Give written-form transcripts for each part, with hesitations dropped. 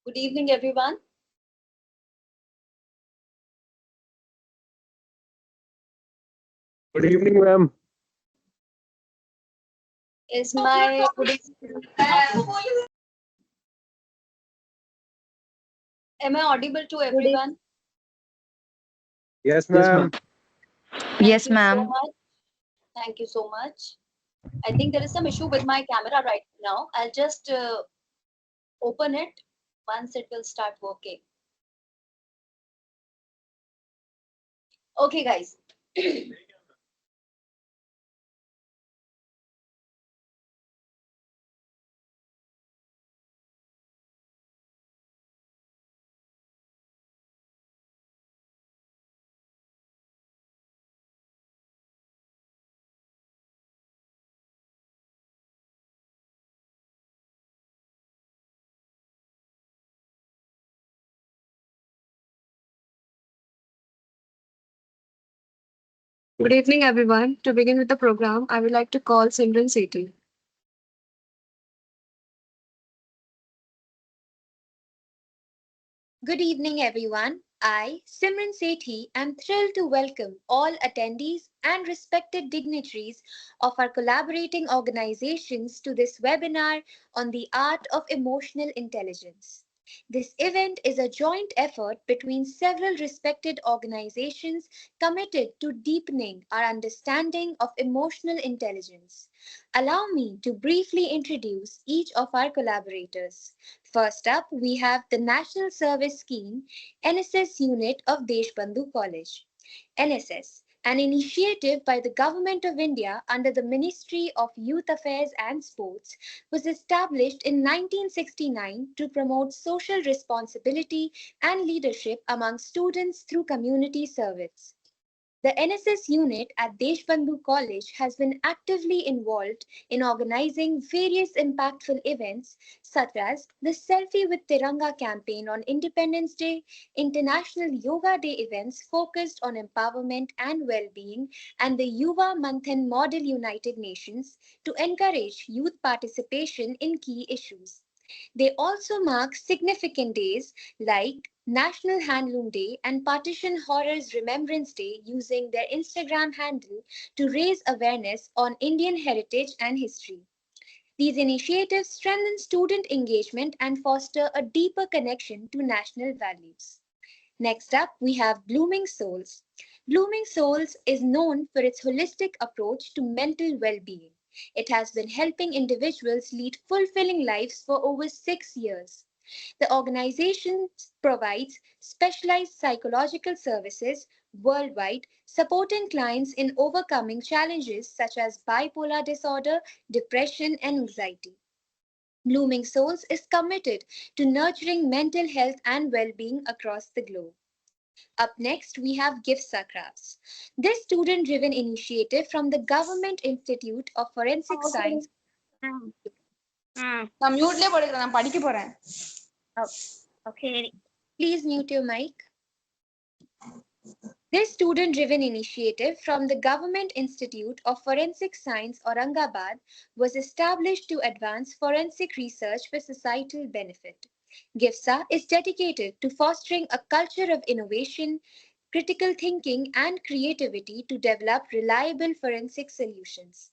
Good evening, everyone. Good evening, ma'am. Is my am I audible to everyone? Yes, Yes, ma'am. ma'am. Yes, Thank you so ma'am. much. Thank you so much. I think there is some issue with my camera right now. I'll just open it once it will start working. Okay, guys. Good evening, everyone. To begin with the program, I would like to call Simran Sethi. Good evening, everyone. I, Simran Sethi, am thrilled to welcome all attendees and respected dignitaries of our collaborating organizations to this webinar on the art of emotional intelligence. This event is a joint effort between several respected organizations committed to deepening our understanding of emotional intelligence. Allow me to briefly introduce each of our collaborators. First up, we have the National Service Scheme NSS unit of Deshbandhu College. NSS, an initiative by the Government of India under the Ministry of Youth Affairs and Sports, was established in 1969 to promote social responsibility and leadership among students through community service. The NSS unit at Deshbandhu College has been actively involved in organizing various impactful events such as the Selfie with Tiranga campaign on Independence Day, International Yoga Day events focused on empowerment and well-being, and the Yuva Manthan Model United Nations to encourage youth participation in key issues. They also mark significant days like National Handloom Day and Partition Horrors Remembrance Day using their Instagram handle to raise awareness on Indian heritage and history. These initiatives strengthen student engagement and foster a deeper connection to national values. Next up, we have Blooming Souls. Blooming Souls is known for its holistic approach to mental well being. It has been helping individuals lead fulfilling lives for over 6 years. The organization provides specialized psychological services worldwide, supporting clients in overcoming challenges such as bipolar disorder, depression, and anxiety. Blooming Souls is committed to nurturing mental health and well being across the globe. Up next, we have GIFSA Crafts. This student driven initiative from the Government Institute of Forensic Science. நான் மியூட்லயே போடுறேன் நான் படிக்க போறேன் Okay. Please mute your mic. This student driven initiative from the Government Institute of Forensic Science, Aurangabad, was established to advance forensic research for societal benefit. GIFSA is dedicated to fostering a culture of innovation, critical thinking, and creativity to develop reliable forensic solutions.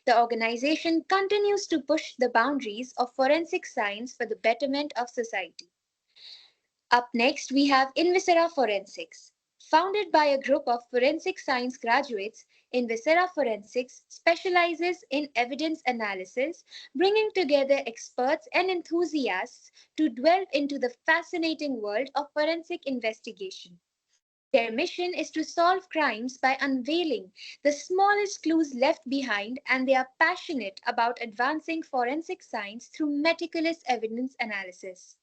The organization continues to push the boundaries of forensic science for the betterment of society. Up next, we have Invisera Forensics. Founded by a group of forensic science graduates, Invisera Forensics specializes in evidence analysis, bringing together experts and enthusiasts to delve into the fascinating world of forensic investigation. Their mission is to solve crimes by unveiling the smallest clues left behind, and they are passionate about advancing forensic science through meticulous evidence analysis.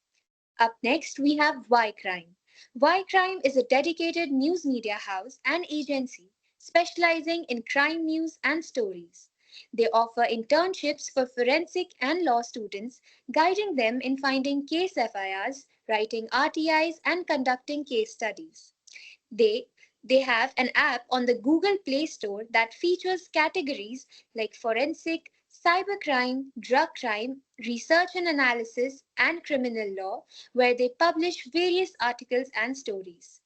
Up next, we have Why Crime. Why Crime is a dedicated news media house and agency specializing in crime news and stories. They offer internships for forensic and law students, guiding them in finding case FIRs, writing RTIs, and conducting case studies. They they have an app on the Google Play Store that features categories like forensic, cybercrime, drug crime, research and analysis, and criminal law, where they publish various articles and stories.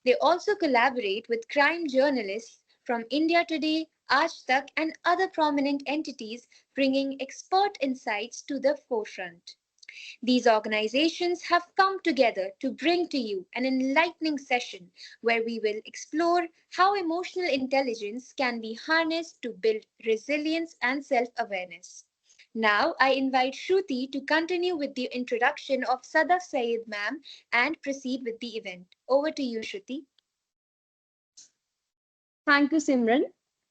They also collaborate with crime journalists from India Today, Aaj Tak, and other prominent entities, bringing expert insights to the forefront. These organizations have come together to bring to you an enlightening session where we will explore how emotional intelligence can be harnessed to build resilience and self awareness. Now, I invite Shruti to continue with the introduction of Sadaf Sayed ma'am and proceed with the event. Over to you, Shruti. Thank you, Simran.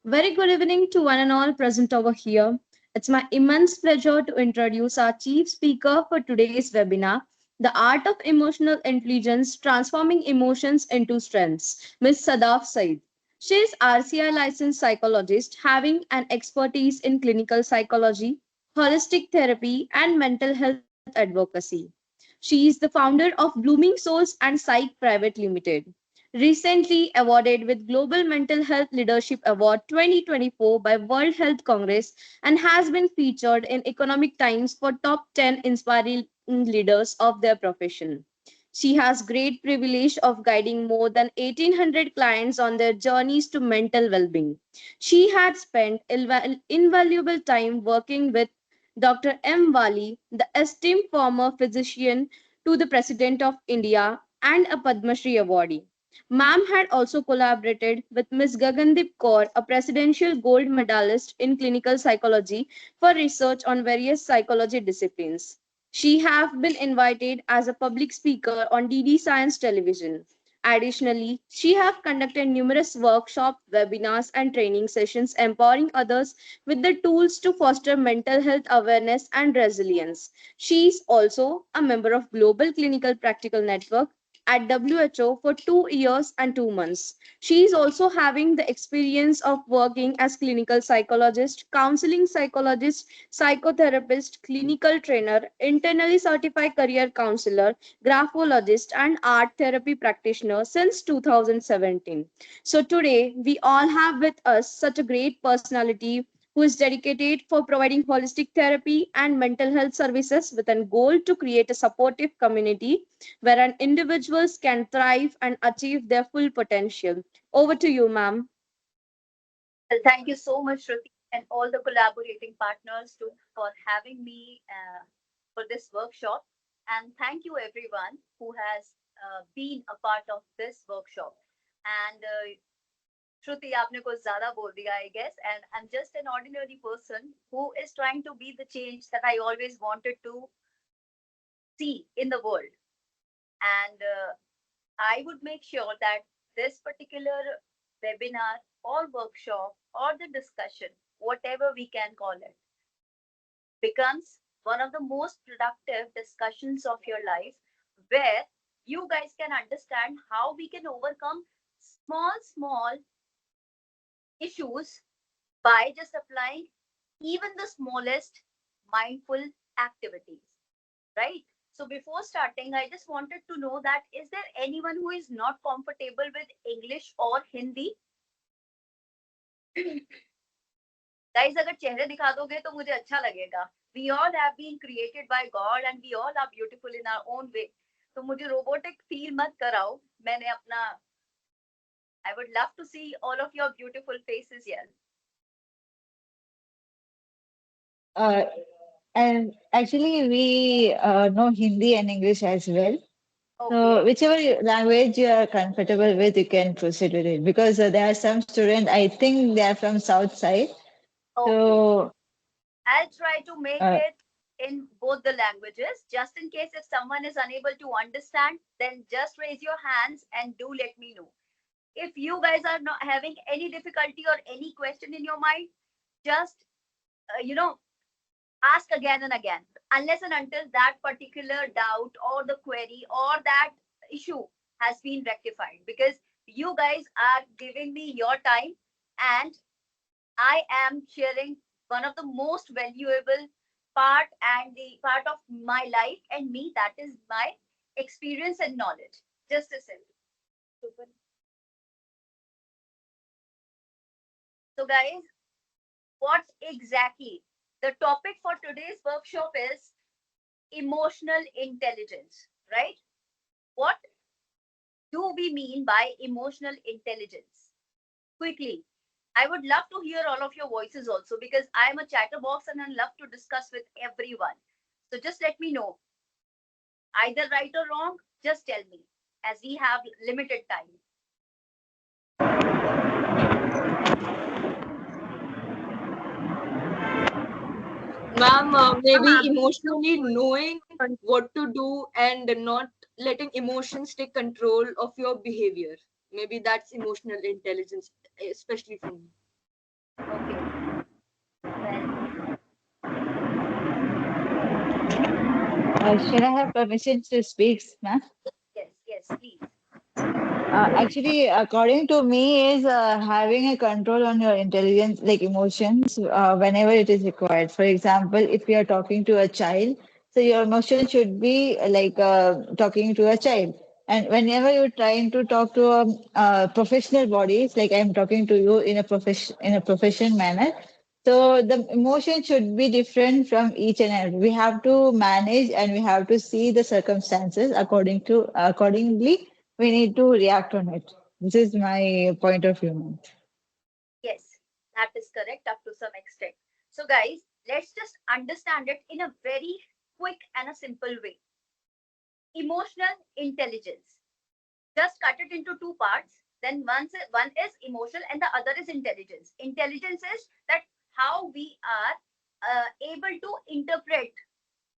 Very good evening to one and all present over here. It's my immense pleasure to introduce our chief speaker for today's webinar, The Art of Emotional Intelligence Transforming Emotions into Strengths, Ms. Sadaf Said. She is RCI licensed psychologist having an expertise in clinical psychology, holistic therapy, and mental health advocacy. She is the founder of Blooming Souls and Psych Private Limited, recently awarded with Global Mental Health Leadership Award 2024 by World Health Congress, and has been featured in Economic Times for top 10 inspiring leaders of their profession. She has great privilege of guiding more than 1800 clients on their journeys to mental well-being. She had spent invaluable time working with Dr. M. Wali, the esteemed former physician to the President of India and a Padma Shri awardee. Ma'am had also collaborated with Ms. Gagandeep Kaur, a presidential gold medalist in clinical psychology, for research on various psychology disciplines. She have been invited as a public speaker on DD Science Television. Additionally, she have conducted numerous workshops, webinars, and training sessions empowering others with the tools to foster mental health awareness and resilience. She is also a member of Global Clinical Practical Network at WHO for 2 years and 2 months. She is also having the experience of working as clinical psychologist, counseling psychologist, psychotherapist, clinical trainer, internally certified career counselor, graphologist, and art therapy practitioner since 2017. So today we all have with us such a great personality who is dedicated for providing holistic therapy and mental health services with a goal to create a supportive community where an individuals can thrive and achieve their full potential. Over to you, ma'am. Well, thank you so much, Shruti, and all the collaborating partners too for having me for this workshop. And thank you everyone who has been a part of this workshop. And Shruti, आपने कुछ ज़्यादा बोल दिया, I guess. And I'm just an ordinary person who is trying to be the change that I always wanted to see in the world. And I would make sure that this particular webinar or workshop or the discussion, whatever we can call it, becomes one of the most productive discussions of your life where you guys can understand how we can overcome small issues by just applying even the smallest mindful activities, right? So before starting, I just wanted to know that is there anyone who is not comfortable with English or Hindi? Guys, अगर चेहरे दिखा दोगे तो मुझे अच्छा लगेगा. We all have been created by God and we all are beautiful in our own way. तो मुझे robotic feel मत कराओ. मैंने अपना I would love to see all of your beautiful faces here. And actually, we know Hindi and English as well. Okay. So whichever language you are comfortable with, you can proceed with it. Because there are some students, I think they are from south side. Okay. So I'll try to make it in both the languages. Just in case if someone is unable to understand, then just raise your hands and do let me know. If you guys are not having any difficulty or any question in your mind, just ask again and again, unless and until that particular doubt or the query or that issue has been rectified, because you guys are giving me your time, and I am sharing one of the most valuable part and the part of my life and me, that is my experience and knowledge. Just a second. So guys, what exactly the topic for today's workshop is emotional intelligence, right? What do we mean by emotional intelligence? Quickly, I would love to hear all of your voices also, because I am a chatterbox and I love to discuss with everyone. So just let me know, either right or wrong, just tell me, as we have limited time. Ma'am, maybe emotionally knowing what to do and not letting emotions take control of your behavior. Maybe that's emotional intelligence, especially for me. Okay. Well, Should I have permission to speak, ma'am? yes, please. Actually, according to me, is having a control on your intelligence, like emotions, whenever it is required. For example, if you are talking to a child, so your emotion should be like talking to a child. And whenever you're trying to talk to a professional bodies, like I'm talking to you in a profession manner, so the emotion should be different from each and every. We have to manage and we have to see the circumstances accordingly we need to react on it. This is my point of view, ma'am. Yes, that is correct up to some extent. So, guys, let's just understand it in a very quick and a simple way. Emotional intelligence. Just cut it into two parts. Then one is emotional and the other is intelligence. Intelligence is that how we are able to interpret,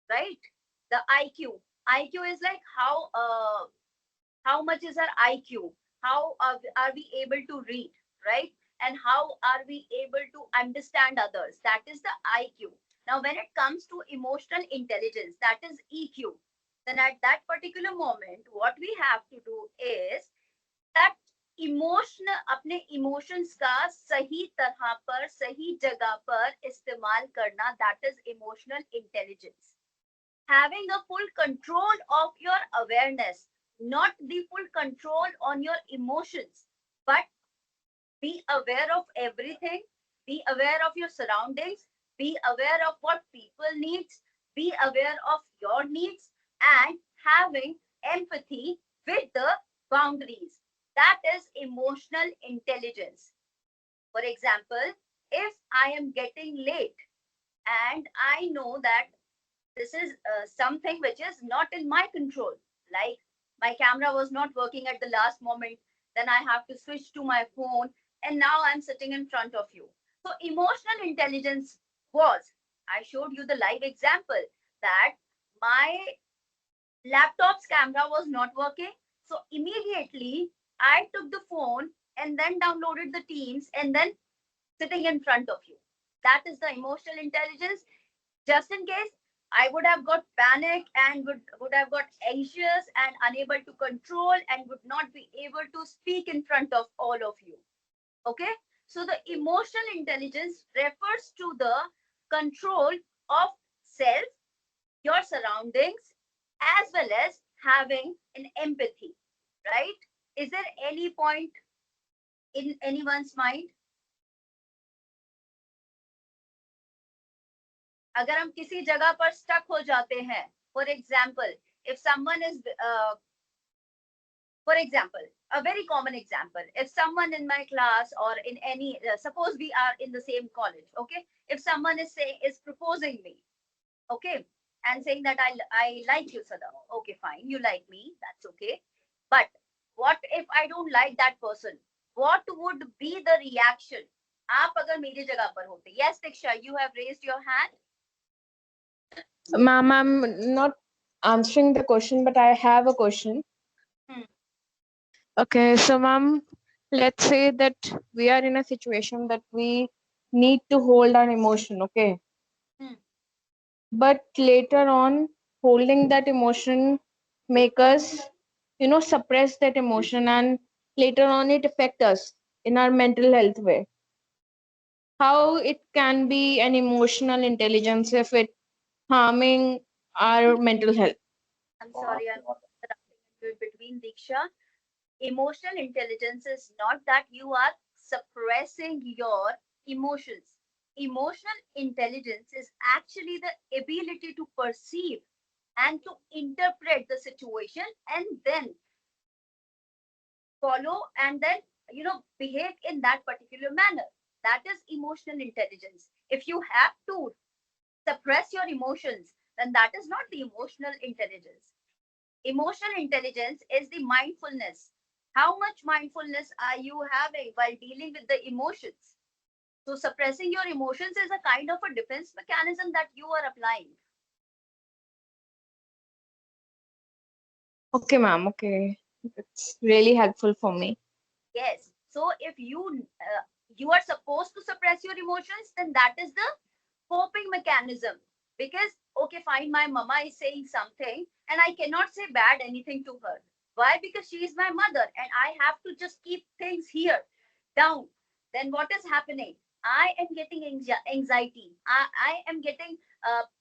right? The IQ. IQ is like how much is our IQ? How are we able to read, right? And how are we able to understand others? That is the IQ. Now, when it comes to emotional intelligence, that is EQ. Then at that particular moment, what we have to do is that emotion अपने emotions का सही तरह पर सही जगह पर इस्तेमाल करना, that is emotional intelligence. Having a full control of your awareness, not the full control on your emotions, but be aware of everything, be aware of your surroundings, be aware of what people needs, be aware of your needs, and having empathy with the boundaries. That is emotional intelligence. For example, if I am getting late and I know that this is something which is not in my control, like my camera was not working at the last moment, then I have to switch to my phone, and now I'm sitting in front of you. So emotional intelligence was, I showed you the live example that my laptop's camera was not working, so immediately I took the phone and then downloaded the Teams and then sitting in front of you. That is the emotional intelligence. Just in case, I would have got panic and would have got anxious and unable to control and would not be able to speak in front of all of you. Okay, so the emotional intelligence refers to the control of self, your surroundings, as well as having an empathy, right? Is there any point in anyone's mind? अगर हम किसी जगह पर stuck हो जाते हैं, for example if someone is for example, a very common example, if someone in my class or in any suppose we are in the same college, okay, if someone is proposing me, okay, and saying that I like you, Sada, okay, fine, you like me, that's okay, but what if I don't like that person? What would be the reaction? आप अगर मेरी जगह पर होते? Yes, Diksha, you have raised your hand. Ma'am, I'm not answering the question, but I have a question. Hmm. Okay, so ma'am, let's say that we are in a situation that we need to hold an emotion, okay? Hmm. But later on, holding that emotion make us, suppress that emotion, and later on it affect us in our mental health way. How it can be an emotional intelligence if it harming our mental health? I'm sorry, I'm interrupting you in between, Diksha. Emotional intelligence is not that you are suppressing your emotions. Emotional intelligence is actually the ability to perceive and to interpret the situation and then follow and then behave in that particular manner. That is emotional intelligence. If you have to suppress your emotions, then that is not the emotional intelligence. Emotional intelligence is the mindfulness. How much mindfulness are you having while dealing with the emotions? So suppressing your emotions is a kind of a defense mechanism that you are applying. Okay, ma'am. Okay, it's really helpful for me. Yes. So if you are supposed to suppress your emotions, then that is the coping mechanism. Because okay, fine, my mama is saying something, and I cannot say bad anything to her. Why? Because she is my mother, and I have to just keep things here down. Then what is happening? I am getting anxiety. I am getting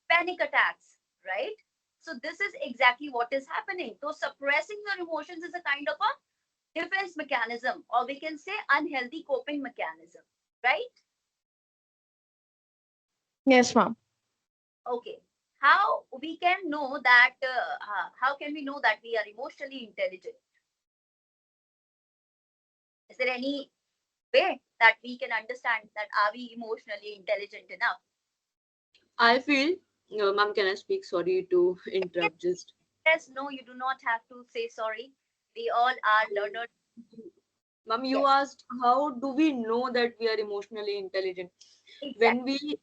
panic attacks, right? So this is exactly what is happening. So suppressing your emotions is a kind of a defense mechanism, or we can say unhealthy coping mechanism, right? Yes, ma'am. Okay. How we can know that? How can we know that we are emotionally intelligent? Is there any way that we can understand that are we emotionally intelligent enough? I feel, ma'am, can I speak? Sorry to interrupt. Just Yes, no, you do not have to say sorry. We all are learners. ma'am, you Yes, asked how do we know that we are emotionally intelligent? When exactly. we,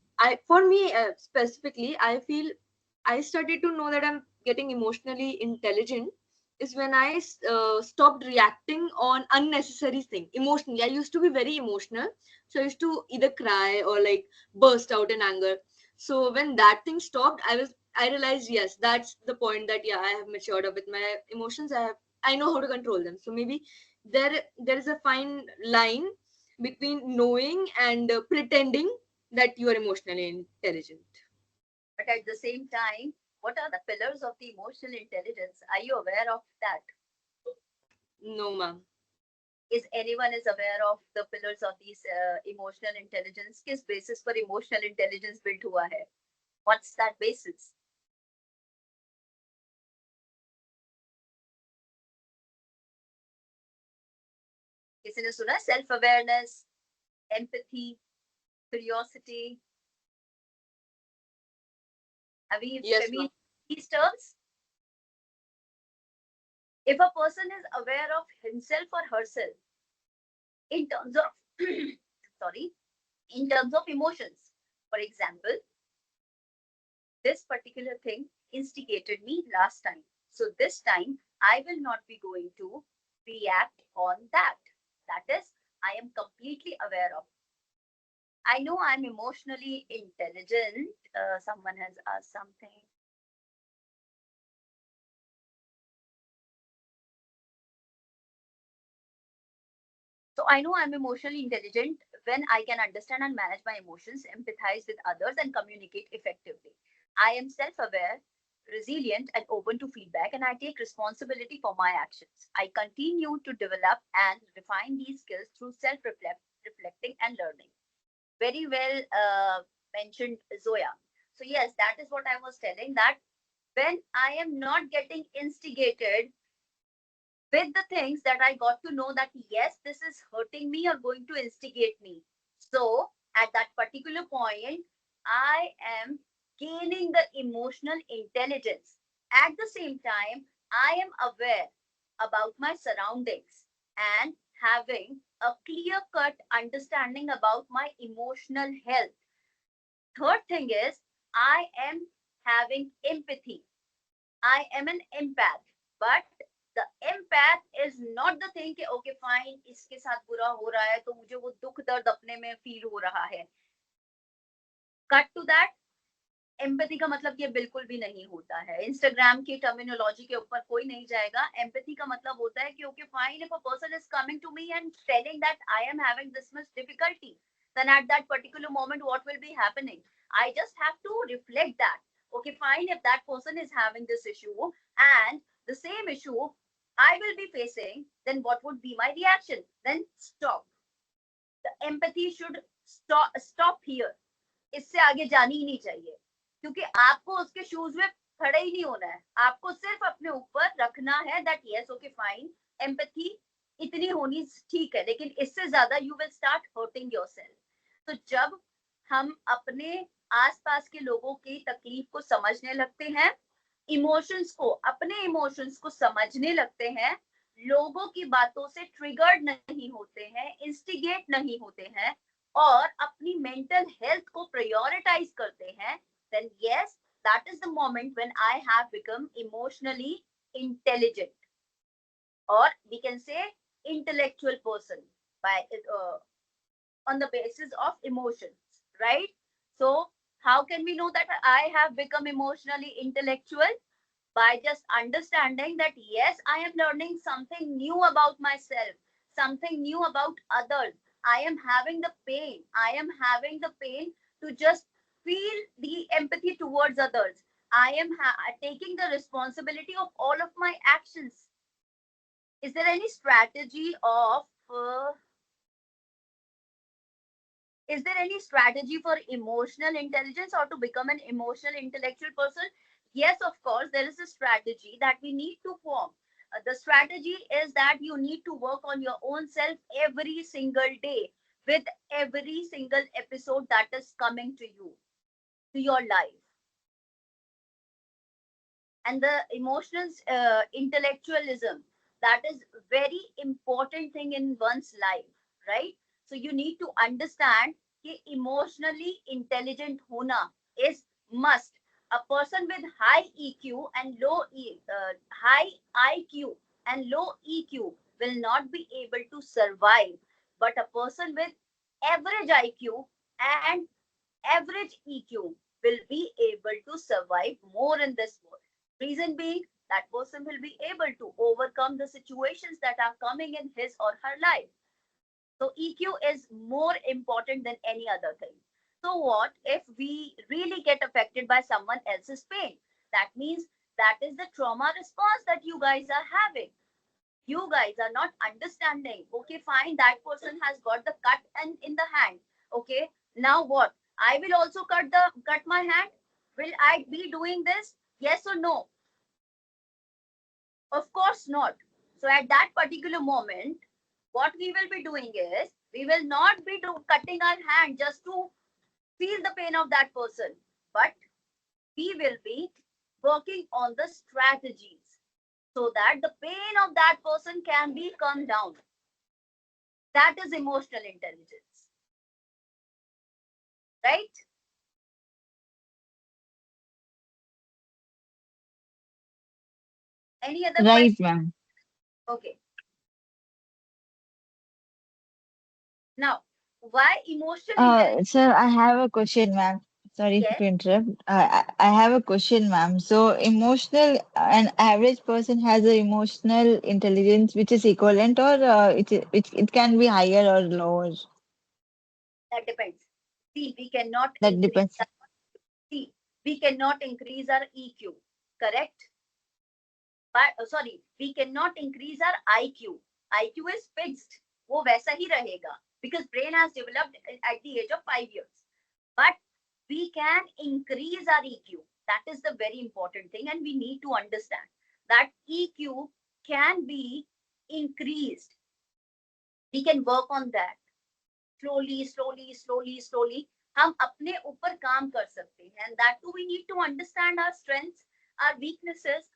for me specifically, I feel I started to know that I'm getting emotionally intelligent is when I stopped reacting on unnecessary thing emotionally. I used to be very emotional, so I used to either cry or like burst out in anger. So when that thing stopped, I realized, yes, that's the point, that yeah, I have matured up with my emotions. I know how to control them. So maybe there is a fine line between knowing and pretending that you are emotionally intelligent. But at the same time, what are the pillars of the emotional intelligence? Are you aware of that? No, ma'am. Is anyone is aware of the pillars of these emotional intelligence? किस basis पर emotional intelligence built हुआ है? What's that basis? किसी ने सुना? Self awareness, empathy, curiosity. Are we Yes, familiar ma'am. with these terms? If a person is aware of himself or herself in terms of sorry, in terms of emotions, for example, this particular thing instigated me last time. So this time I will not be going to react on that. That is, I am completely aware of. I know I'm emotionally intelligent. Someone has asked something. So I know I'm emotionally intelligent when I can understand and manage my emotions, empathize with others, and communicate effectively. I am self aware, resilient, and open to feedback, and I take responsibility for my actions. I continue to develop and refine these skills through self reflecting and learning. Very well mentioned, Zoya. So, yes, that is what I was telling, that when I am not getting instigated with the things that I got to know that yes, this is hurting me or going to instigate me. So at that particular point, I am gaining the emotional intelligence. At the same time, I am aware about my surroundings and having a clear cut understanding about my emotional health. Third thing is, I am having empathy. I am an empath, but The empath is not the thing कि okay fine इसके साथ बुरा हो रहा है तो मुझे वो दुख दर्द अपने में फील हो रहा है. Cut to that. एम्पैथी का मतलब ये बिल्कुल भी नहीं होता है. इंस्टाग्राम की टर्मिनोलॉजी के ऊपर कोई नहीं जाएगा. एम्पैथी का मतलब होता है कि okay fine if a person is coming to me and telling that I am having this much difficulty, then at that particular moment what will be happening? I just have to reflect that. Okay fine, if that person is having this issue and the same issue I will be facing, then what would be my reaction? Then stop. The empathy should stop here. इससे आगे जानी ही नहीं चाहिए, क्योंकि आपको उसके shoes में खड़े ही नहीं होना है. आपको सिर्फ अपने ऊपर रखना है that yes okay fine empathy इतनी होनी ठीक है, लेकिन इससे ज्यादा you will start hurting yourself. तो जब हम अपने आसपास के लोगों की तकलीफ को समझने लगते हैं, इमोशंस को, अपने इमोशंस को समझने लगते हैं, लोगों की बातों से ट्रिगर्ड नहीं होते हैं, इंस्टिगेट नहीं होते हैं, और अपनी मेंटल हेल्थ को प्रायोरिटाइज करते हैं, then yes, that is the moment when I have become emotionally intelligent, or we can say intellectual person by on the basis of emotions, right? So how can we know that I have become emotionally intellectual? By just understanding that yes, I am learning something new about myself, something new about others. I am having the pain. I am having the pain to just feel the empathy towards others. I am taking the responsibility of all of my actions. Is there any strategy of is there any strategy for emotional intelligence or to become an emotional intellectual person? Yes, of course, there is a strategy that we need to form. The strategy is that you need to work on your own self every single day with every single episode that is coming to you, to your life. And the emotional intellectualism, that is very important thing in one's life, right? So you need to understand कि emotionally intelligent होना is must. A person with high EQ and high IQ and low EQ will not be able to survive, but a person with average IQ and average EQ will be able to survive more in this world. Reason being, that person will be able to overcome the situations that are coming in his or her life. So EQ is more important than any other thing. So what if we really get affected by someone else's pain? That means that is the trauma response that you guys are having. You guys are not understanding. Okay, fine, that person has got the cut and in the hand. Okay, now what? I will also cut my hand. Will I be doing this? Yes or no? Of course not. So at that particular moment, what we will be doing is we will not be cutting our hand just to feel the pain of that person, but we will be working on the strategies so that the pain of that person can be calmed down. That is emotional intelligence, right? Any other Right, question? ma'am. Okay. Now, why emotional intelligence? Sir, I have a question, ma'am. Sorry Yes. to interrupt. I have a question, ma'am. So, an average person has an emotional intelligence which is equivalent, or it can be higher or lower. That depends. See, we cannot That increase. depends. See, we cannot increase our EQ, correct? But sorry, we cannot increase our IQ. IQ is fixed. वो वैसा ही रहेगा because brain has developed at the age of 5 years. But we can increase our EQ. That is the very important thing, and we need to understand that EQ can be increased. We can work on that slowly. हम अपने ऊपर काम कर सकते हैं, and that too we need to understand our strengths, our weaknesses,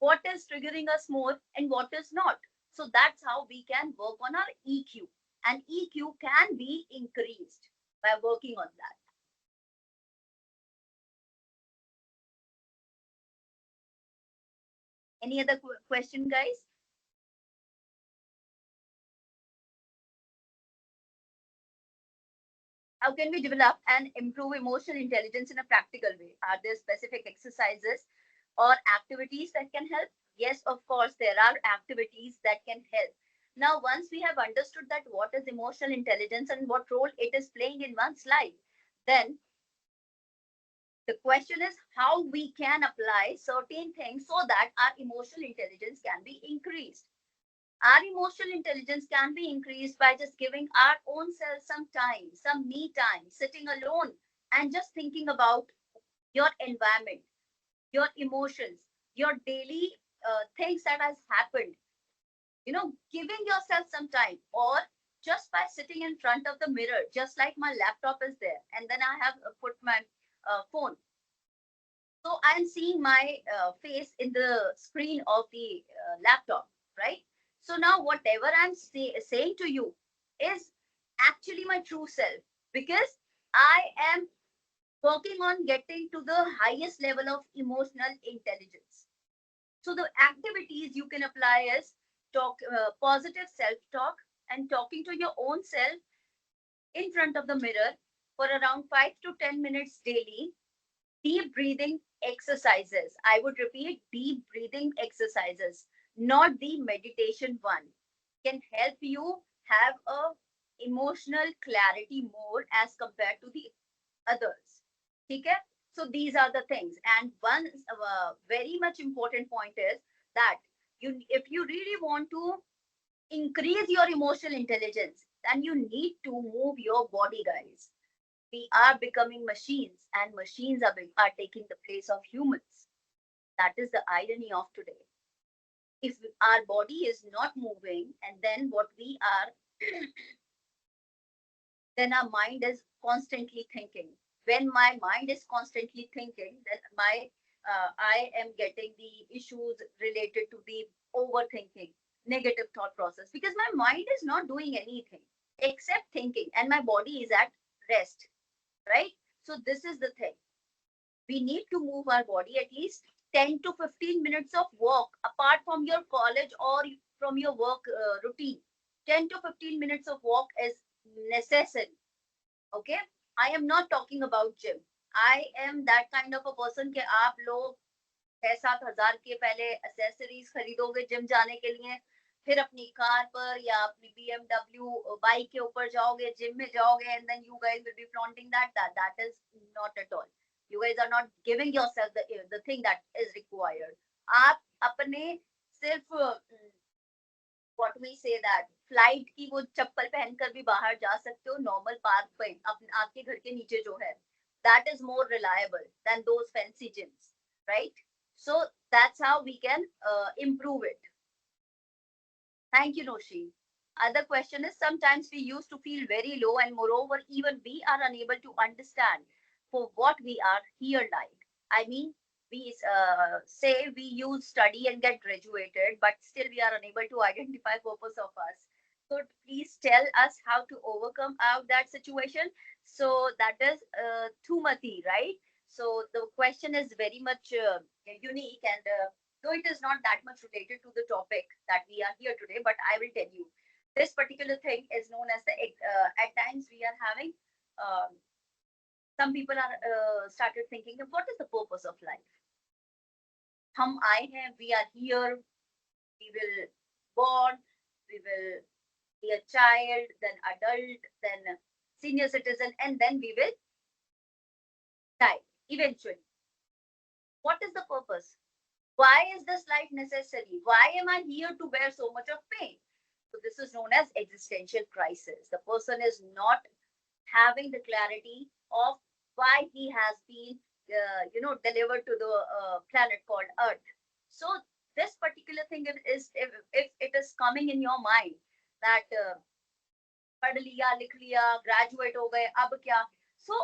what is triggering us more and what is not. So that's how we can work on our EQ, and EQ can be increased by working on that. Any other question, guys? How can we develop and improve emotional intelligence in a practical way? Are there specific exercises or activities that can help? Yes, of course, there are activities that can help. Now, once we have understood that what is emotional intelligence and what role it is playing in one's life, then the question is how we can apply certain things so that our emotional intelligence can be increased. Our emotional intelligence can be increased by just giving our own self some time, some me time, sitting alone and just thinking about your environment, your emotions, your daily things that has happened. Giving yourself some time, or just by sitting in front of the mirror, just like my laptop is there, and then I have put my phone. So I'm seeing my face in the screen of the laptop, right? So now whatever I'm saying to you is actually my true self, because I am working on getting to the highest level of emotional intelligence. So the activities you can apply is talk, positive self-talk, and talking to your own self in front of the mirror for around 5 to 10 minutes daily. Deep breathing exercises. I would repeat, deep breathing exercises, not the meditation one, can help you have a emotional clarity more as compared to the others. Okay? So these are the things. And one very much important point is that if you really want to increase your emotional intelligence, then you need to move your body, guys. We are becoming machines, and machines are taking the place of humans. That is the irony of today. If our body is not moving, and then what we are, then our mind is constantly thinking. When my mind is constantly thinking, then I am getting the issues related to the overthinking, negative thought process, because my mind is not doing anything except thinking, and my body is at rest, right? So this is the thing. We need to move our body at least 10 to 15 minutes of walk apart from your college or from your work routine. 10 to 15 minutes of walk is necessary. Okay, I am not talking about gym. I am that kind of a person कि आप लोग 6-7 हजार के पहले accessories खरीदोगे gym जाने के लिए, फिर अपनी कार पर या अपनी BMW बाइक के ऊपर जाओगे, जिम में जाओगे, and then you guys will be flaunting that is not at all. You guys are not giving yourself the thing that is required. आप अपने सिर्फ what we say that flight की वो चप्पल पहनकर भी बाहर जा सकते हो, नॉर्मल पार्क पे आपके घर के नीचे जो है, that is more reliable than those fancy gyms, right? So that's how we can improve it. Thank you, Noshi. Other question is, sometimes we used to feel very low, and moreover even we are unable to understand for what we are here like. I mean, we say we use study and get graduated, but still we are unable to identify purpose of us. So please tell us how to overcome out that situation. So that is Thumati, right? So the question is very much unique, and though it is not that much related to the topic that we are here today, but I will tell you. This particular thing is known as the, at times we are having, some people are started thinking of what is the purpose of life. Hum aaye hain, we are here, we will born, we will be a child, then adult, then senior citizen, and then we will die eventually. What is the purpose? Why is this life necessary? Why am I here to bear so much of pain? So this is known as existential crisis. The person is not having the clarity of why he has been, delivered to the planet called Earth. So this particular thing is, if it is coming in your mind that पढ़ लिया, लिख लिया, graduate हो गए, अब क्या? So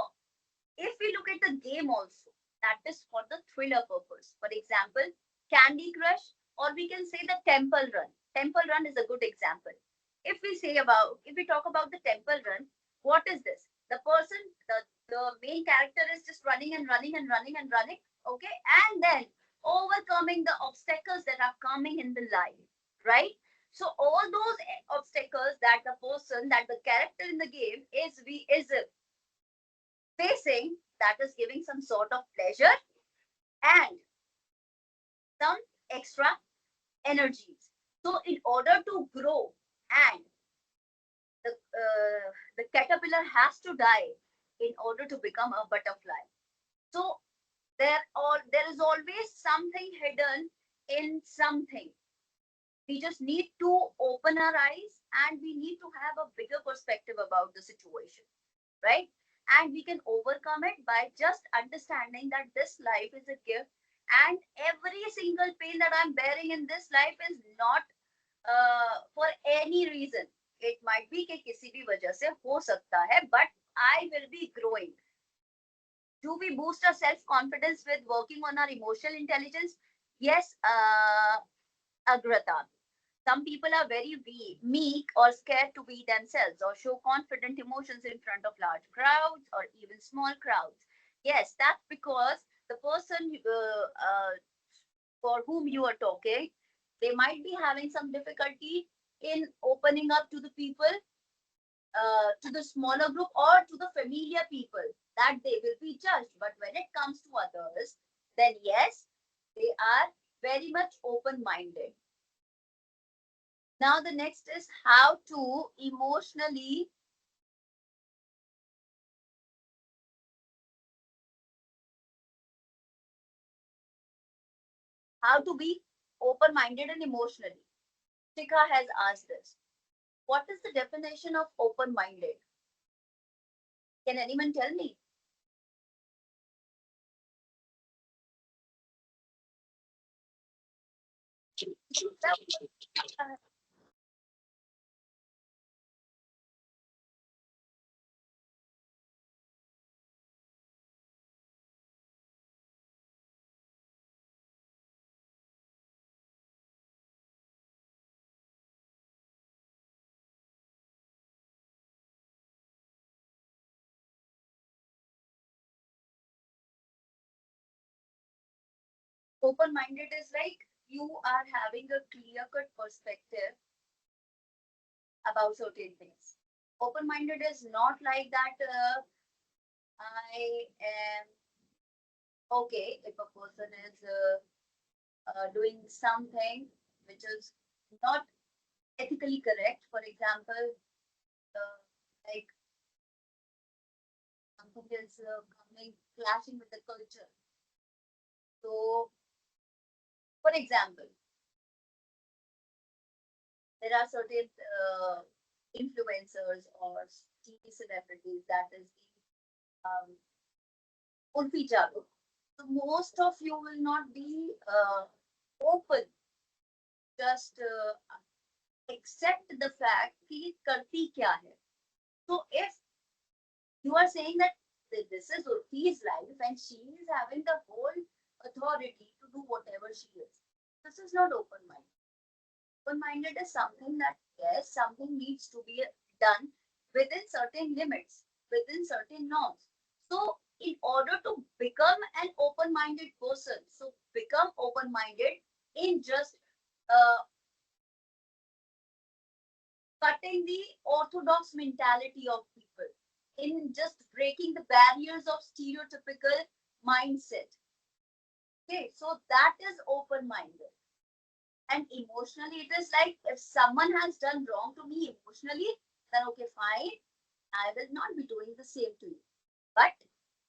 if we look at the game also, that is for the thriller purpose. For example, Candy Crush, or we can say the Temple Run. Temple Run is a good example. If we talk about the Temple Run, what is this? The person, the main character is just running and running and running and running, okay? And then overcoming the obstacles that are coming in the life, right? So all those obstacles that the character in the game is facing that is giving some sort of pleasure and some extra energies. So in order to grow and the caterpillar has to die in order to become a butterfly. So there is always something hidden in something. We just need to open our eyes and we need to have a bigger perspective about the situation, right? And we can overcome it by just understanding that this life is a gift and every single pain that I'm bearing in this life is not for any reason. It might be कि किसी भी वजह से हो सकता है, but I will be growing. Do we boost our self-confidence with working on our emotional intelligence? Yes, Agrata. Some people are very meek or scared to be themselves or show confident emotions in front of large crowds or even small crowds. Yes, that's because the person for whom you are talking, they might be having some difficulty in opening up to the people, to the smaller group or to the familiar people, that they will be judged. But when it comes to others, then yes, they are very much open-minded. Now the next is how to emotionally how to be open-minded and emotionally. Shikha has asked this. What is the definition of open-minded? Can anyone tell me? Open-minded is like you are having a clear-cut perspective about certain things. Open-minded is not like that I am okay if a person is doing something which is not ethically correct. For example, like something is coming clashing with the culture. So, for example, there are certain influencers or TV celebrities that is um, Urfi Jaluk. So most of you will not be open, just accept the fact कि करती क्या है. So if you are saying that this is Urfi's life and she is having the whole authority to do whatever she is, this is not open-minded. Open-minded is something that yes, something needs to be done within certain limits, within certain norms. So in order to become an open-minded person, so become open-minded in just cutting the orthodox mentality of people, in just breaking the barriers of stereotypical mindset. Okay, so that is open-minded. And emotionally, it is like if someone has done wrong to me emotionally, then okay, fine, I will not be doing the same to you. But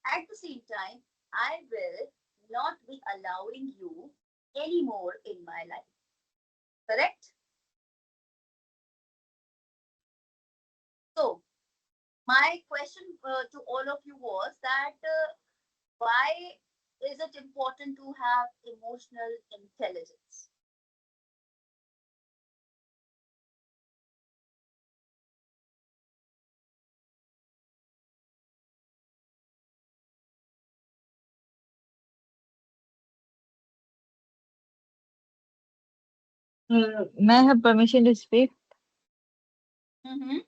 at the same time, I will not be allowing you anymore in my life. Correct? So, my question to all of you was that why is it important to have emotional intelligence? May I have permission to speak? Mm-hmm.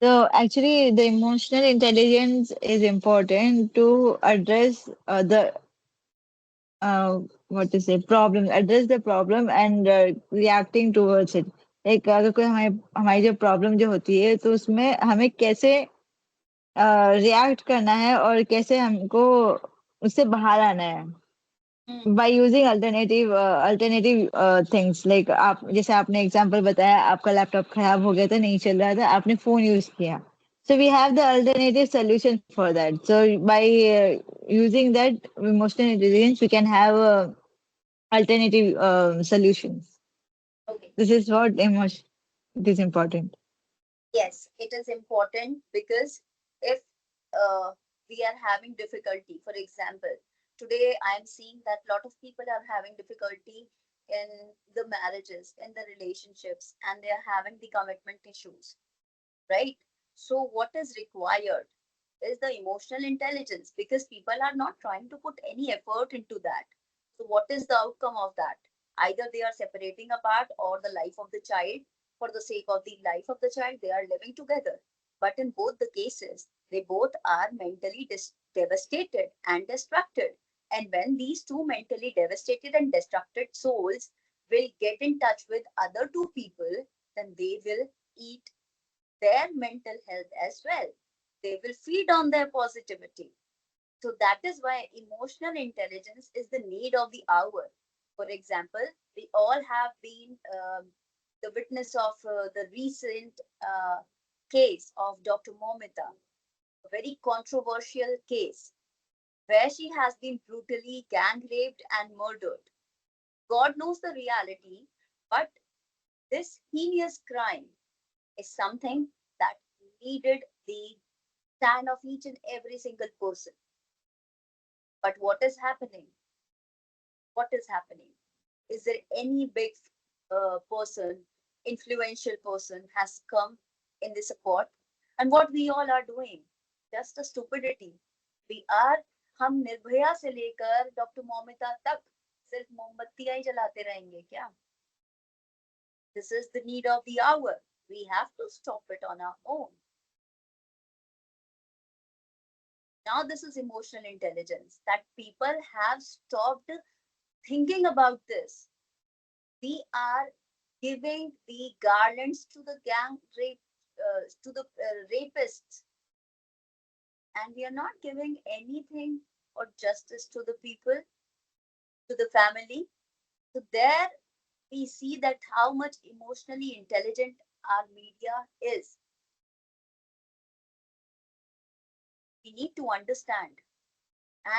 So actually, the emotional intelligence is important to address the what to say problem, address the problem and reacting towards it. Like अगर कोई हमारी हमारी जो problem जो होती है तो उसमें हमें कैसे रिएक्ट करना है और कैसे हमको उससे बाहर आना है by using alternative things like आप जैसे आपने एग्जांपल बताया आपका लैपटॉप खराब हो गया था नहीं चल रहा था आपने फोन यूज किया so we have the alternative solution for that so by using that emotional intelligence we can have alternative solutions Okay. this is what emotion it is important Yes, it is important because if we are having difficulty, for example, today I am seeing that a lot of people are having difficulty in the marriages, in the relationships, and they are having the commitment issues, right? So, what is required is the emotional intelligence because people are not trying to put any effort into that. So, what is the outcome of that? Either they are separating apart or the life of the child, for the sake of the life of the child, they are living together. But in both the cases, they both are mentally devastated and distracted. And when these two mentally devastated and distracted souls will get in touch with other two people, then they will eat their mental health as well. They will feed on their positivity. So that is why emotional intelligence is the need of the hour. For example, we all have been the witness of the recent case of Dr. Momita, a very controversial case where she has been brutally gang raped and murdered. God knows the reality, but this heinous crime is something that needed the stand of each and every single person. But what is happening? What is happening? Is there any big person, influential person has come in the support? And what we all are doing? Just a stupidity. We are हम निर्भया से लेकर doctor Momita तक सिर्फ मोमबत्तियां ही जलाते रहेंगे क्या? This is the need of the hour. We have to stop it on our own. Now, this is emotional intelligence that people have stopped thinking about this. We are giving the garlands to the gang rape, to the rapists, and we are not giving anything or justice to the people, to the family. So there we see that how much emotionally intelligent our media is. We need to understand,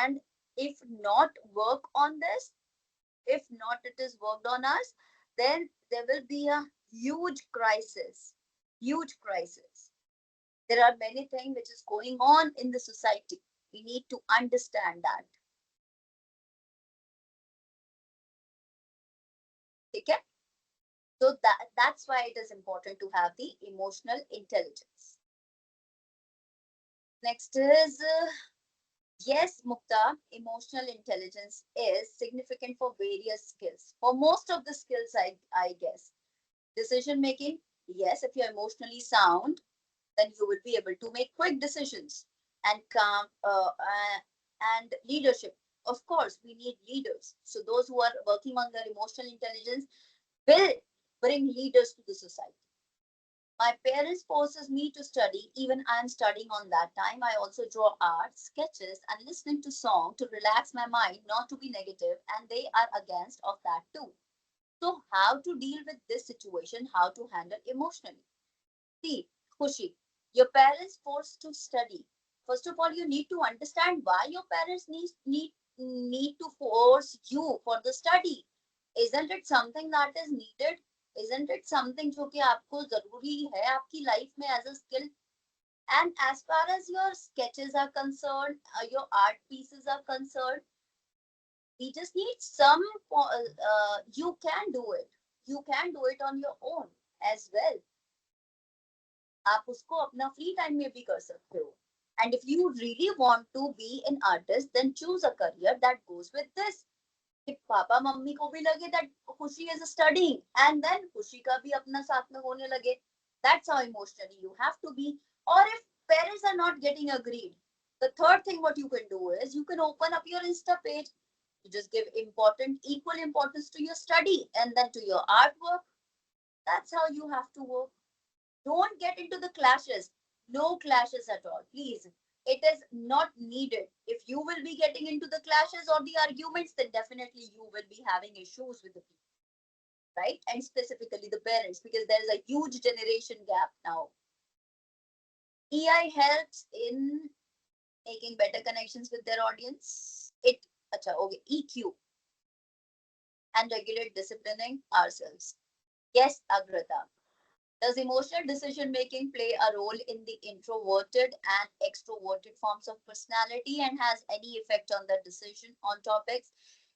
and if not work on this, if not it is worked on us, then there will be a huge crisis. Huge crisis. There are many things which is going on in the society. We need to understand that. Okay? So that's why it is important to have the emotional intelligence. Next is yes, Mukta, emotional intelligence is significant for various skills. For most of the skills, I guess. Decision making, yes, if you're emotionally sound, then you will be able to make quick decisions and calm and leadership. Of course, we need leaders. So those who are working on their emotional intelligence will bring leaders to the society. My parents forces me to study. Even I'm studying on that time. I also draw art, sketches, and listening to song to relax my mind, not to be negative, and they are against of that too. So how to deal with this situation? How to handle emotionally? See, Khushi, your parents forced to study. First of all, you need to understand why your parents need to force you for the study. Isn't it something that is needed? Isn't it something जो कि आपको जरूरी है आपकी life में as a skill? And as far as your sketches are concerned, your art pieces are concerned, we just need some. You can do it. You can do it on your own as well. आप उसको अपना free time में भी कर सकते हो. And if you really want to be an artist, then choose a career that goes with this. If papa mummy को भी लगे that खुशी is studying, and then खुशी का भी अपना साथ में होने लगे, that's how emotionally you have to be. Or if parents are not getting agreed, the third thing what you can do is you can open up your Insta page. You just give equal importance to your study and then to your artwork. That's how you have to work. Don't get into the clashes. No clashes at all. Please. It is not needed. If you will be getting into the clashes or the arguments, then definitely you will be having issues with the people, right? And specifically the parents, because there is a huge generation gap now. EI helps in making better connections with their audience. Okay, EQ and regulate disciplining ourselves. Yes, Agrata. Does emotional decision making play a role in the introverted and extroverted forms of personality and has any effect on their decision on topics?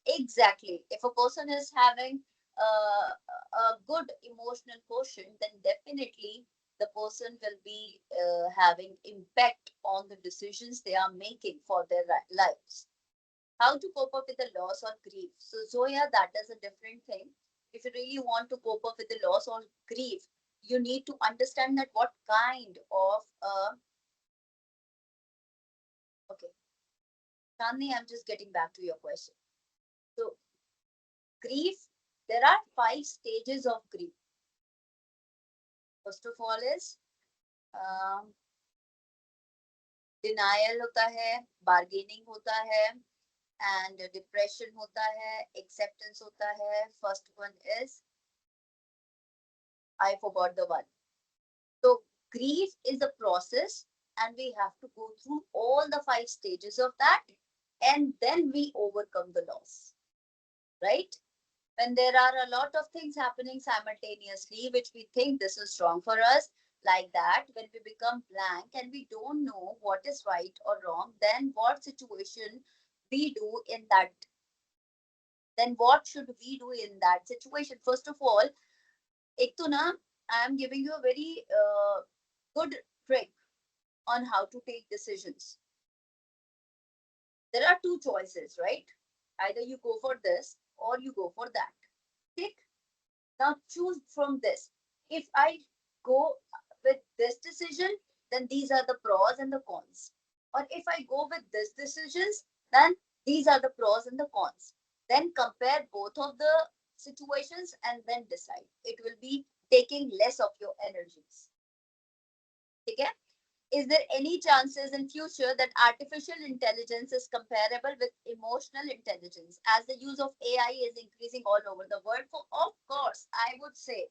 Exactly. If a person is having a good emotional quotient, then definitely the person will be having impact on the decisions they are making for their lives. How to cope up with the loss or grief? So Zoya, that is a different thing. If you really want to cope up with the loss or grief, you need to understand that what kind of okay, Chandni, I'm just getting back to your question. So grief, there are 5 stages of grief. First of all is um, denial होता है, bargaining होता है, and depression होता है, acceptance होता है. First one is I forgot the one. So grief is a process and we have to go through all the 5 stages of that and then we overcome the loss, right? When there are a lot of things happening simultaneously, which we think this is wrong for us, like that, when we become blank and we don't know what is right or wrong, then what situation we do in that, then what should we do in that situation? First of all, ek to na, I am giving you a very good trick on how to take decisions. There are 2 choices, right? Either you go for this or you go for that. Tick. Now choose from this. If I go with this decision, then these are the pros and the cons. Or if I go with this decisions, then these are the pros and the cons. Then compare both of the situations and then decide. It will be taking less of your energies. Okay? Is there any chances in future that artificial intelligence is comparable with emotional intelligence as the use of AI is increasing all over the world? For of course, I would say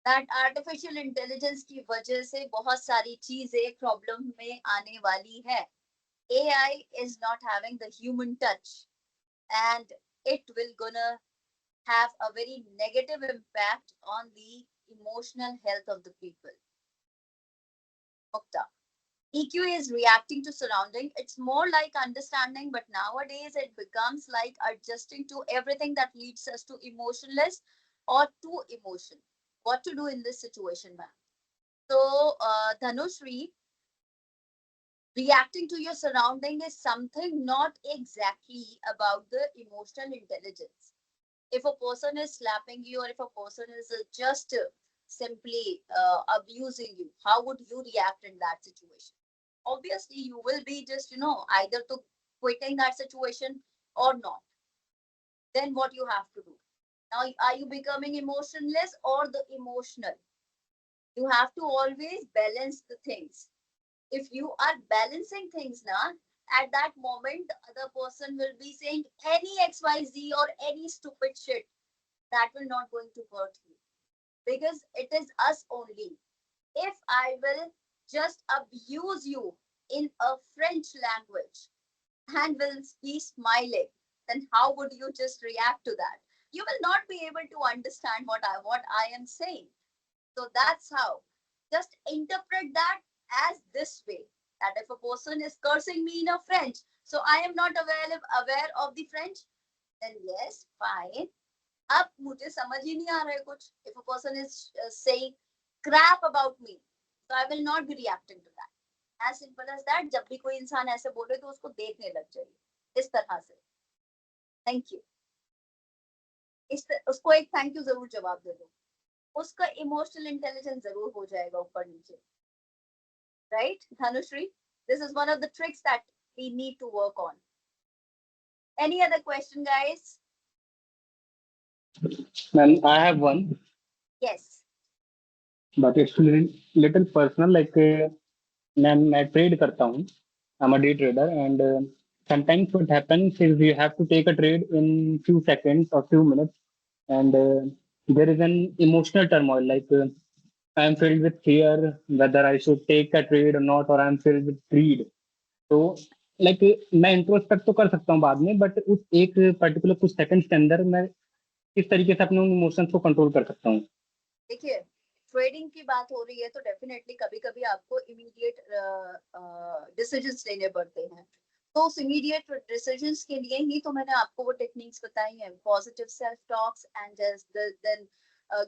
that artificial intelligence की वजह से बहुत सारी चीजें problem में आने वाली है. AI is not having the human touch and it will gonna have a very negative impact on the emotional health of the people. Mukta. EQ is reacting to surrounding. It's more like understanding, but nowadays it becomes like adjusting to everything that leads us to emotionless or to emotion. What to do in this situation, ma'am? So, Dhanushri, reacting to your surrounding is something not exactly about the emotional intelligence. If a person is slapping you or if a person is just simply abusing you, how would you react in that situation? Obviously you will be just either to quitting that situation or not. Then what you have to do now, are you becoming emotionless or the emotional? You have to always balance the things. If you are balancing things now, at that moment the other person will be saying any xyz or any stupid shit that will not going to hurt you because it is us only. If I will just abuse you in a French language and will be smiling, then how would you just react to that? You will not be able to understand what I am saying. So that's how. Just interpret that as this way. That if a person is cursing me in a French, so I am not aware of the French, then yes, fine. अब मुझे समझ ही नहीं आ रहा है कुछ. If a person is saying crap about me, so I will not be reacting to that. As simple as that. जब भी कोई इंसान ऐसे बोले तो उसको देखने लग जाइए इस तरह से. Thank you. उसको एक थैंक यू जरूर जवाब दे दो. उसका इमोशनल इंटेलिजेंस जरूर हो जाएगा ऊपर नीचे. Right, Dhanushri? This is one of the tricks that we need to work on. Any other question, guys? Ma'am, I have one, Yes. but it's little personal. Like मैं ट्रेड करता हूँ. I'm a day trader, and sometimes what happens is you have to take a trade in few seconds or few minutes, and there is an emotional turmoil. Like I am filled with fear whether I should take a trade or not, or I am filled with greed. तो like मैं introspect तो कर सकता हूँ बाद में, but उस एक पर्टिकुलर कुछ सेकंड्स के अंदर मैं किस तरीके से अपने उन इमोशंस को कंट्रोल कर सकता हूँ. देखिए, ट्रेडिंग की बात हो रही है तो डेफिनेटली कभी कभी आपको इमीडिएट डिसीजंस लेने पड़ते हैं. तो उस इमीडिएट डिसीजंस के लिए ही तो मैंने आपको वो टेक्निक्स बताई हैं. Positive self talks and then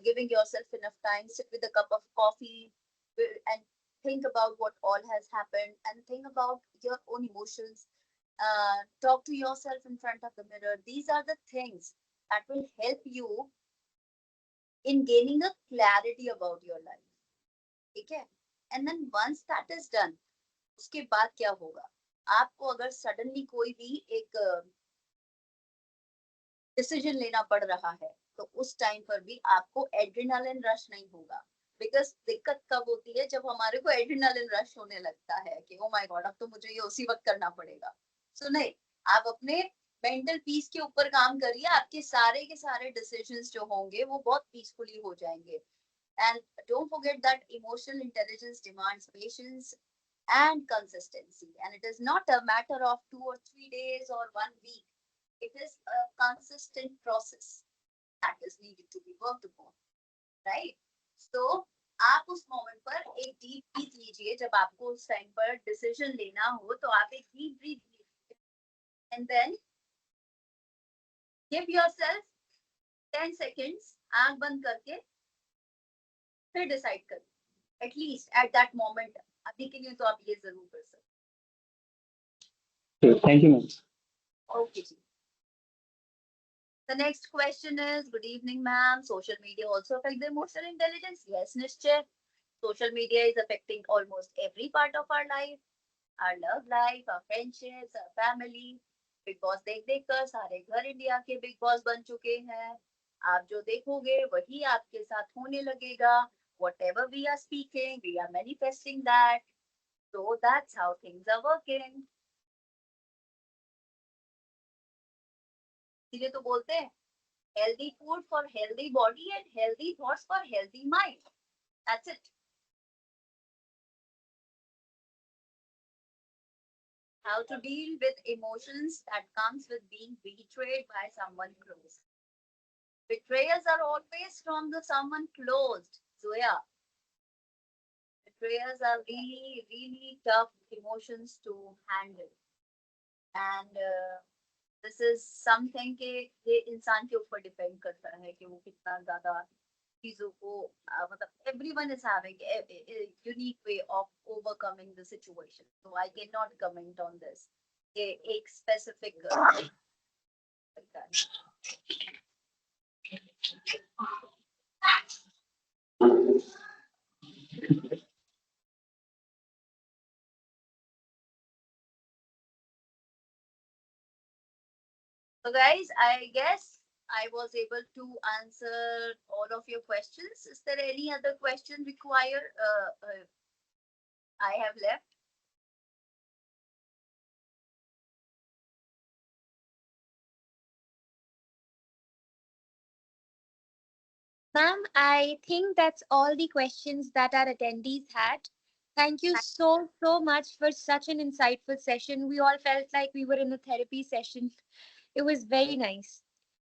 giving yourself enough time, sit with a cup of coffee and think about what all has happened and think about your own emotions. Talk to yourself in front of the mirror. These are the things that will help you in gaining a clarity about your life. ठीक है? And then once that is done, उसके बाद क्या होगा? आपको अगर suddenly कोई भी एक डिसीजन लेना पड़ रहा है तो उस टाइम पर भी आपको एड्रेनालिन रश नहीं होगा. बिकॉज दिक्कत कब होती है? जब हमारे को एड्रेनालिन रश होने लगता है कि ओ माय गॉड अब तो मुझे ये उसी वक्त करना पड़ेगा. सो नहीं, आप अपने मेंटल पीस के ऊपर काम करिए. आपके सारे के सारे डिसीजंस जो होंगे वो बहुत पीसफुली हो जाएंगे. And don't forget that emotional intelligence demands patience and consistency, and it is not a matter of 2 or 3 days or 1 week. It is a consistent process that is needed to be worked upon, right? So आप उस moment पर एक deep breath लीजिए. जब आपको उस time पर decision लेना हो तो आप एक डीप ब्रीथ लीजिए and then give yourself 10 seconds आंख बंद करके फिर डिसाइड करिए. एटलीस्ट एट दैट मोमेंट अभी के लिए तो आप ये जरूर कर सकते. Thank you ma'am. ओके जी. The next question is, good evening, ma'am. Social media also affect the emotional intelligence? Yes, Nishchay. Social media is affecting almost every part of our life, our love life, our friendships, our family. Big boss देख देख कर सारे घर India के big boss बन चुके हैं. आप जो देखोगे वही आपके साथ होने लगेगा. Whatever we are speaking, we are manifesting that. So that's how things are working. इसलिए तो बोलते हैं healthy food for healthy body and healthy thoughts for healthy mind. That's it. How to deal with emotions that comes with being betrayed by someone close. Betrayals are always from the someone closed. Zoya. Betrayals are really, really tough emotions to handle. And this is something कि ये इंसान के ऊपर depend करता है कि वो कितना ज्यादा चीजों को मतलब everyone is having a unique way of overcoming the situation. So I cannot comment on this. एक specific like that. So guys, I guess I was able to answer all of your questions. Is there any other question required? I have left. Ma'am, I think that's all the questions that our attendees had. Thank you so much for such an insightful session. We all felt like we were in a therapy session. It was very nice.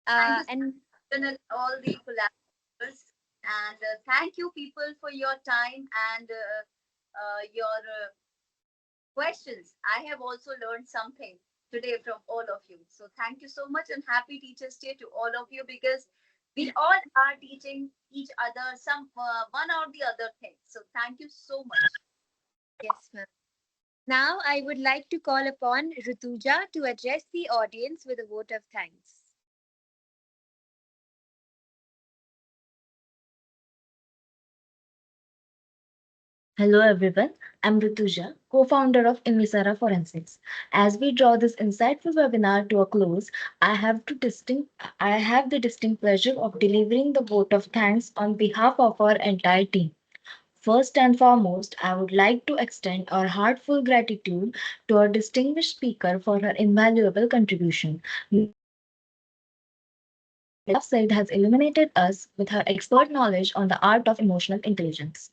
Thank And you all the collaborators, and thank you people for your time and your questions. I have also learned something today from all of you. So thank you so much and happy Teachers Day to all of you, because we all are teaching each other some one or the other thing. So thank you so much. yes, ma'am. Now I would like to call upon Rutuja to address the audience with a vote of thanks. Hello everyone, I'm Rituja, co-founder of Invisara Forensics. As we draw this insightful webinar to a close, I have the distinct pleasure of delivering the vote of thanks on behalf of our entire team. First and foremost, I would like to extend our heartfelt gratitude to our distinguished speaker for her invaluable contribution. Love Said has illuminated us with her expert knowledge on the art of emotional intelligence,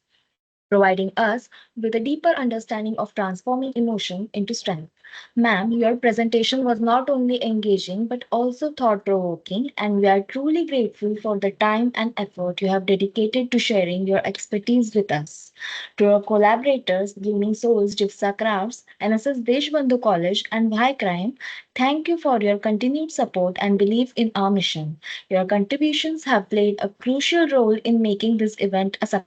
providing us with a deeper understanding of transforming emotion into strength. Ma'am, your presentation was not only engaging but also thought provoking, and we are truly grateful for the time and effort you have dedicated to sharing your expertise with us. To our collaborators, Blooming Souls, Jivsa Crafts, NSS Deshbandhu College, and Bhai Crime, thank you for your continued support and belief in our mission. Your contributions have played a crucial role in making this event a success.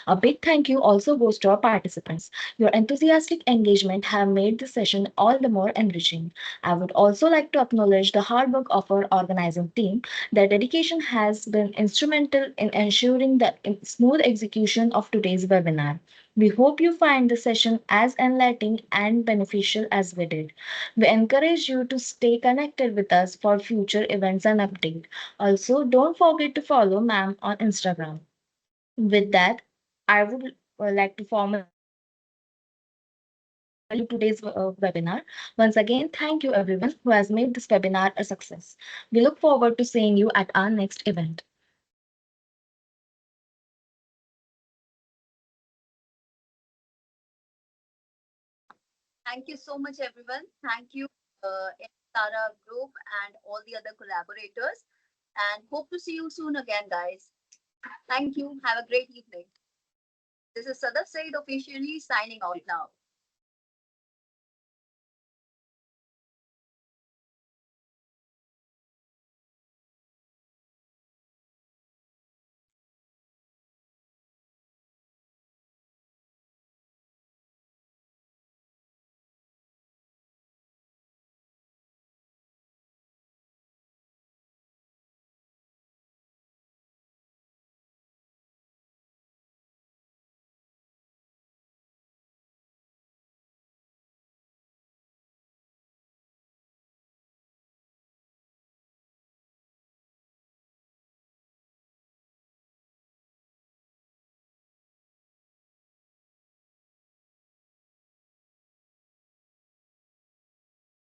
A big thank you also goes to our participants. Your enthusiastic engagement have made this session all the more enriching. I would also like to acknowledge the hard work of our organizing team. Their dedication has been instrumental in ensuring the smooth execution of today's webinar. We hope you find the session as enlightening and beneficial as we did. We encourage you to stay connected with us for future events and updates. Also, don't forget to follow ma'am on Instagram. With that, I would like to formally today's webinar. Once again, thank you everyone who has made this webinar a success. We look forward to seeing you at our next event. Thank you so much, everyone. Thank you, Tara Group and all the other collaborators. And hope to see you soon again, guys. Thank you. Have a great evening. This is Sadaf Said officially signing out now.